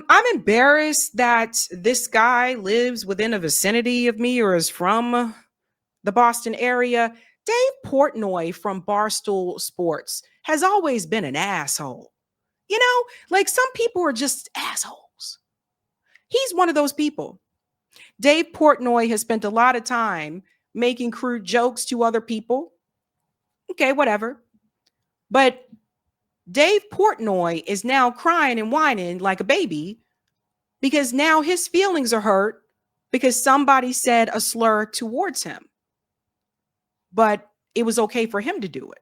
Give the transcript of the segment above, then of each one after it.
I'm embarrassed that this guy lives within a vicinity of me or is from the Boston area. Dave Portnoy from Barstool Sports has always been an asshole. You know, like some people are just assholes. He's one of those people. Dave Portnoy has spent a lot of time making crude jokes to other people. Okay, whatever. But Dave Portnoy is now crying and whining like a baby because now his feelings are hurt because somebody said a slur towards him. But it was okay for him to do it.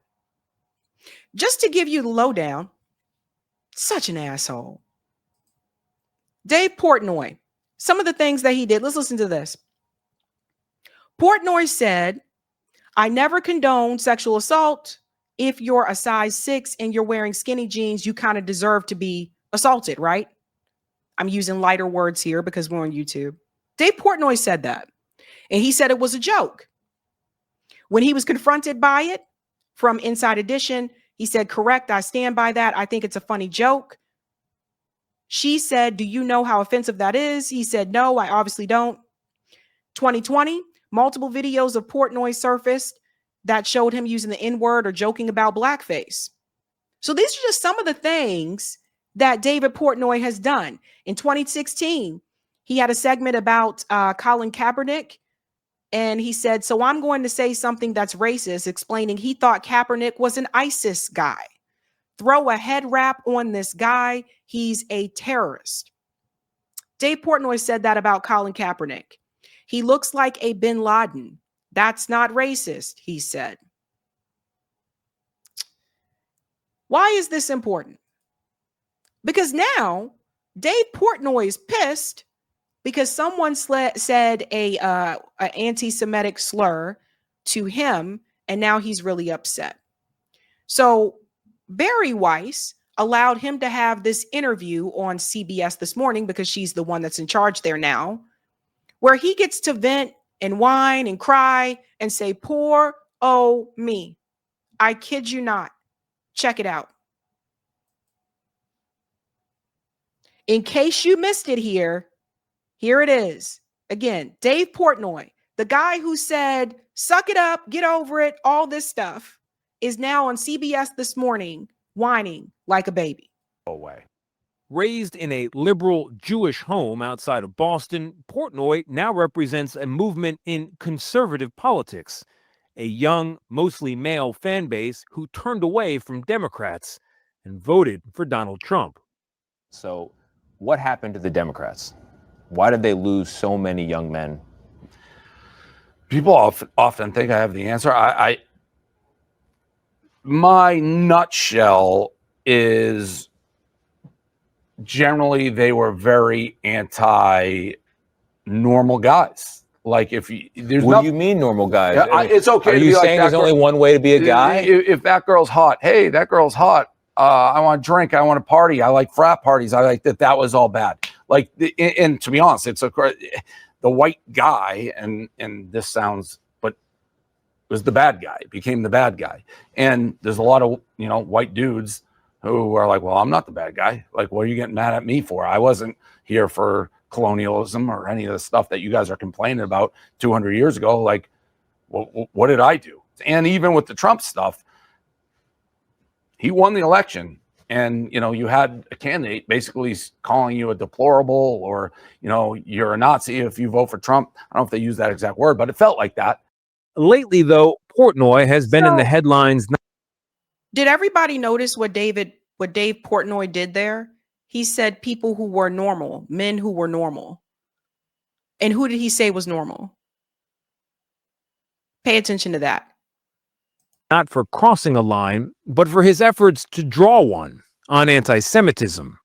Just to give you the lowdown, such an asshole. Dave Portnoy, some of the things that he did, let's listen to this. Portnoy said, I never condone sexual assault. If you're a size 6 and you're wearing skinny jeans, you kind of deserve to be assaulted, right? I'm using lighter words here because we're on YouTube. Dave Portnoy said that. And he said it was a joke. When he was confronted by it from Inside Edition, he said, correct, I stand by that. I think it's a funny joke. She said, do you know how offensive that is? He said, no, I obviously don't. 2020, multiple videos of Portnoy surfaced that showed him using the N-word or joking about blackface. So these are just some of the things that David Portnoy has done. In 2016, he had a segment about Colin Kaepernick. And he said, so I'm going to say something that's racist, explaining he thought Kaepernick was an ISIS guy. Throw a head wrap on this guy. He's a terrorist. Dave Portnoy said that about Colin Kaepernick. He looks like a bin Laden. That's not racist, he said. Why is this important? Because now Dave Portnoy is pissed because someone said a anti-Semitic slur to him, and now he's really upset. So Barry Weiss allowed him to have this interview on CBS this morning because she's the one that's in charge there now, where he gets to vent and whine and cry and say, poor oh me. I kid you not. Check it out. In case you missed it here it is. Again, Dave Portnoy, the guy who said, suck it up, get over it, all this stuff, is now on CBS this morning, whining like a baby. Away. Raised in a liberal Jewish home outside of Boston, Portnoy now represents a movement in conservative politics, a young, mostly male fan base who turned away from Democrats and voted for Donald Trump. So what happened to the Democrats? Why did they lose so many young men? People often think I have the answer. My nutshell is generally they were very anti-normal guys. Like if you, there's what do you mean normal guys? Yeah, it's okay. Are you saying there's only one way to be a guy? If that girl's hot, hey, that girl's hot. I want to drink. I want to party. I like frat parties. I like that. That was all bad. Like, and to be honest, it's the white guy, and this sounds, but was the bad guy, became the bad guy. And there's a lot of, white dudes who are like, well, I'm not the bad guy. Like, what are you getting mad at me for? I wasn't here for colonialism or any of the stuff that you guys are complaining about 200 years ago. Like, what did I do? And even with the Trump stuff, he won the election, and you had a candidate basically calling you a deplorable, or you're a Nazi if you vote for Trump. I don't know if they use that exact word, but it felt like that. Lately, though, Portnoy has been in the headlines. Did everybody notice what Dave Portnoy did there? He said people who were normal, men who were normal. And who did he say was normal? Pay attention to that. Not for crossing a line, but for his efforts to draw one on anti-Semitism.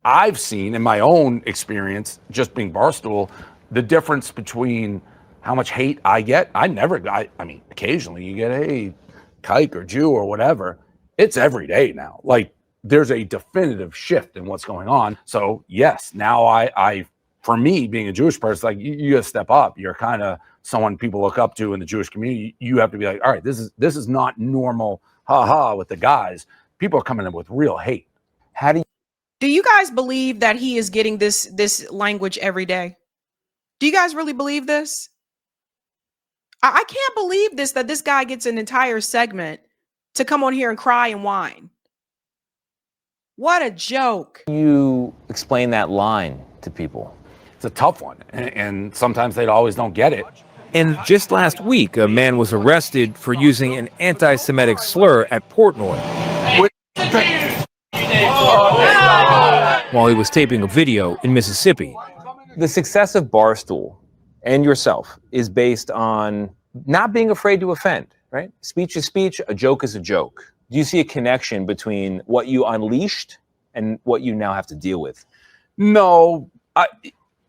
I've seen in my own experience, just being Barstool, the difference between how much hate I get. I mean, occasionally you get a kike or Jew or whatever. It's every day now. Like, there's a definitive shift in what's going on. So yes, now I for me, being a Jewish person, like you gotta step up. You're kind of someone people look up to in the Jewish community. You have to be like, all right, this is not normal, with the guys. People are coming in with real hate. How do Do you guys believe that he is getting this language every day? Do you guys really believe this? I can't believe this, that this guy gets an entire segment to come on here and cry and whine. What a joke. You explain that line to people. It's a tough one, and sometimes they always don't get it. And just last week, a man was arrested for using an anti-Semitic slur at Portnoy while he was taping a video in Mississippi. The success of Barstool and yourself is based on not being afraid to offend, right? Speech is speech, a joke is a joke. Do you see a connection between what you unleashed and what you now have to deal with? No,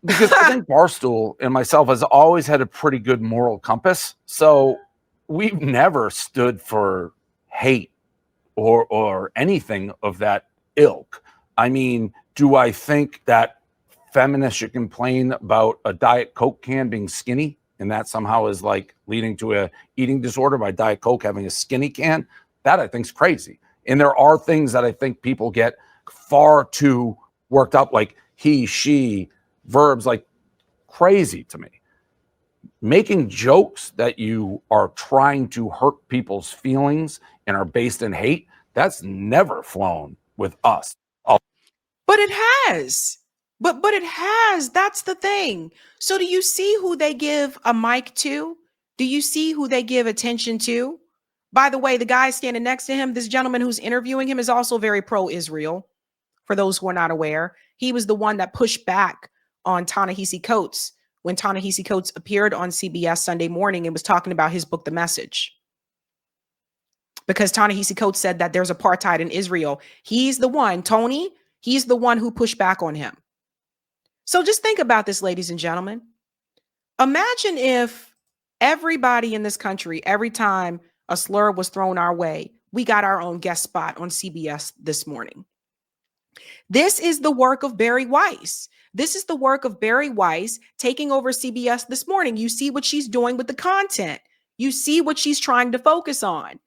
because I think Barstool and myself has always had a pretty good moral compass. So we've never stood for hate or anything of that ilk. I mean, do I think that feminists should complain about a Diet Coke can being skinny and that somehow is like leading to a eating disorder by Diet Coke having a skinny can? That I think is crazy. And there are things that I think people get far too worked up, like he, she, verbs, like crazy to me. Making jokes that you are trying to hurt people's feelings and are based in hate, that's never flown with us. But it has. But it has. That's the thing. So do you see who they give a mic to? Do you see who they give attention to? By the way, the guy standing next to him, this gentleman who's interviewing him, is also very pro-Israel. For those who are not aware, he was the one that pushed back on Ta-Nehisi Coates when Ta-Nehisi Coates appeared on CBS Sunday Morning and was talking about his book, The Message. Because Ta-Nehisi Coates said that there's apartheid in Israel. He's the one, Tony, he's the one who pushed back on him. So just think about this, ladies and gentlemen. Imagine if everybody in this country, every time a slur was thrown our way, we got our own guest spot on CBS this morning. This is the work of Barry Weiss. This is the work of Barry Weiss taking over CBS this morning. You see what she's doing with the content. You see what she's trying to focus on.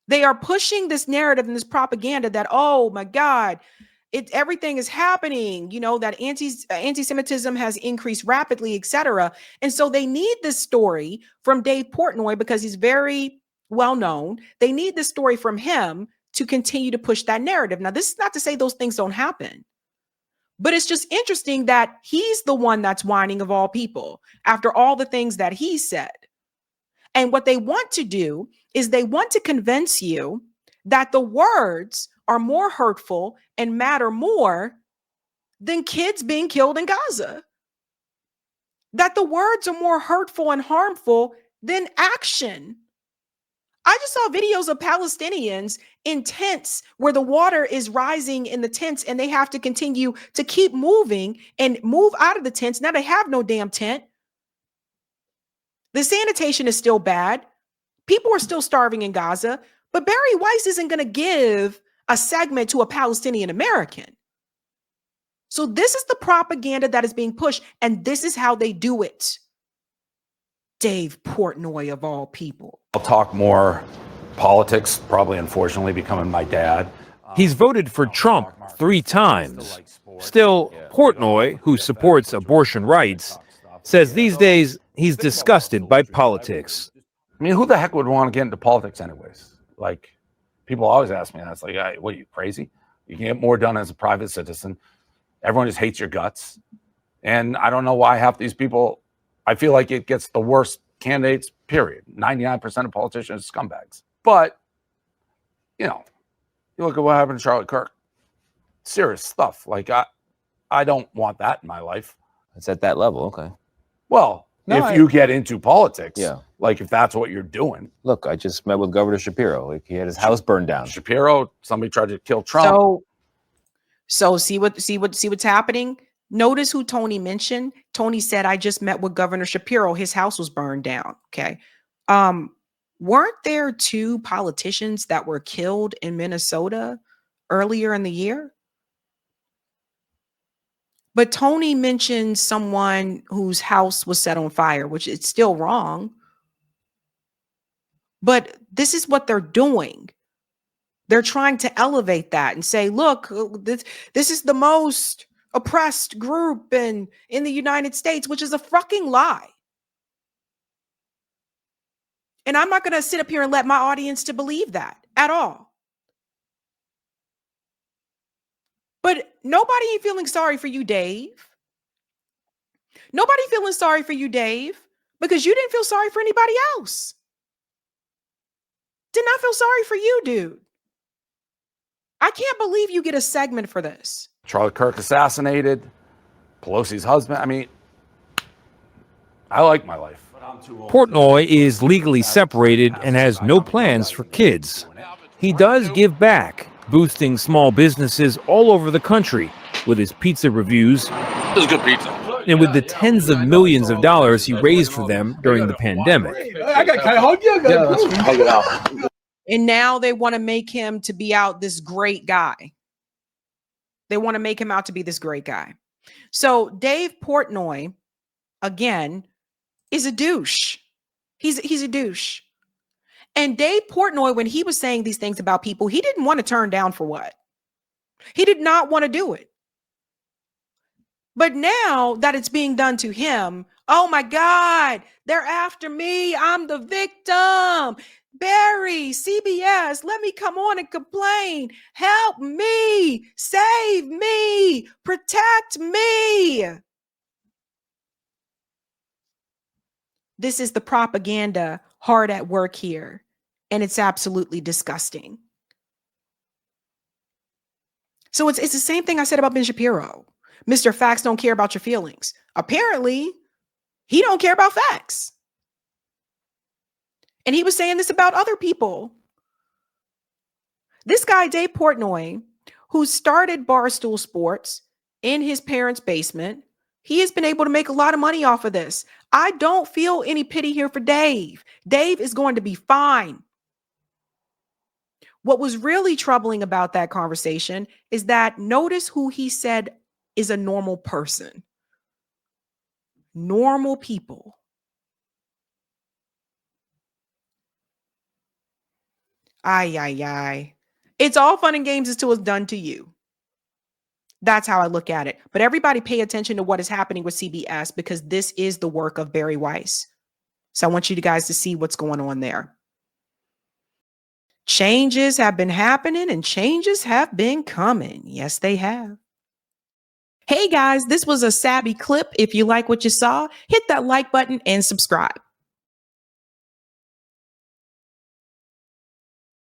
They are pushing this narrative and this propaganda that, oh my God, everything is happening, you know, that anti-Semitism has increased rapidly, etc. And so they need this story from Dave Portnoy because he's very well known. They need this story from him to continue to push that narrative. Now, this is not to say those things don't happen, but it's just interesting that he's the one that's whining of all people after all the things that he said. And what they want to do is they want to convince you that the words are more hurtful and matter more than kids being killed in Gaza. That the words are more hurtful and harmful than action. I just saw videos of Palestinians in tents where the water is rising in the tents and they have to continue to keep moving and move out of the tents. Now they have no damn tent. The sanitation is still bad. People are still starving in Gaza, but Barry Weiss isn't going to give a segment to a Palestinian American. So this is the propaganda that is being pushed, and this is how they do it. Dave Portnoy, of all people. I'll talk more politics, probably unfortunately becoming my dad. He's voted for Trump 3 times. Still, Portnoy, who supports abortion rights, says these days he's disgusted by politics. I mean, who the heck would want to get into politics anyways? Like, people always ask me that. It's like, hey, what, are you crazy? You can get more done as a private citizen. Everyone just hates your guts. And I don't know why half these people, I feel like it gets the worst candidates, period. 99% of politicians are scumbags. But, you know, you look at what happened to Charlie Kirk. Serious stuff. Like, I don't want that in my life. It's at that level, okay. Well, if you get into politics, yeah, like if that's what you're doing. Look, I just met with Governor Shapiro. Like, he had his house burned down. Shapiro, somebody tried to kill Trump. So see what's happening. Notice who Tony mentioned. Tony said, I just met with Governor Shapiro. His house was burned down. Okay. Weren't there 2 politicians that were killed in Minnesota earlier in the year? But Tony mentioned someone whose house was set on fire, which is still wrong. But this is what they're doing. They're trying to elevate that and say, look, this is the most oppressed group in the United States, which is a fucking lie. And I'm not going to sit up here and let my audience to believe that at all. But nobody ain't feeling sorry for you, Dave. Nobody feeling sorry for you, Dave, because you didn't feel sorry for anybody else. Did not feel sorry for you, dude. I can't believe you get a segment for this. Charlie Kirk assassinated, Pelosi's husband. I mean, I like my life. Portnoy is legally separated and has no plans for kids. He does give back, boosting small businesses all over the country with his pizza reviews. This is good pizza. And with the tens of millions of dollars he raised for them during the pandemic. And now they want to make him to be out this great guy. They want to make him out to be this great guy. So Dave Portnoy, again, is a douche. He's a douche. And Dave Portnoy, when he was saying these things about people, he didn't want to turn down for what? He did not want to do it. But now that it's being done to him, oh my God, they're after me. I'm the victim. Barry, CBS, let me come on and complain. Help me, save me, protect me. This is the propaganda hard at work here, and it's absolutely disgusting. So it's the same thing I said about Ben Shapiro. Mr. Facts don't care about your feelings. Apparently, he don't care about facts. And he was saying this about other people. This guy, Dave Portnoy, who started Barstool Sports in his parents' basement, he has been able to make a lot of money off of this. I don't feel any pity here for Dave. Dave is going to be fine. What was really troubling about that conversation is that notice who he said is a normal person. Normal people. Ay. It's all fun and games until it's done to you. That's how I look at it. But everybody pay attention to what is happening with CBS because this is the work of Barry Weiss. So I want you guys to see what's going on there. Changes have been happening and changes have been coming. Yes, they have. Hey guys, this was a Sabby clip. If you like what you saw, hit that like button and subscribe.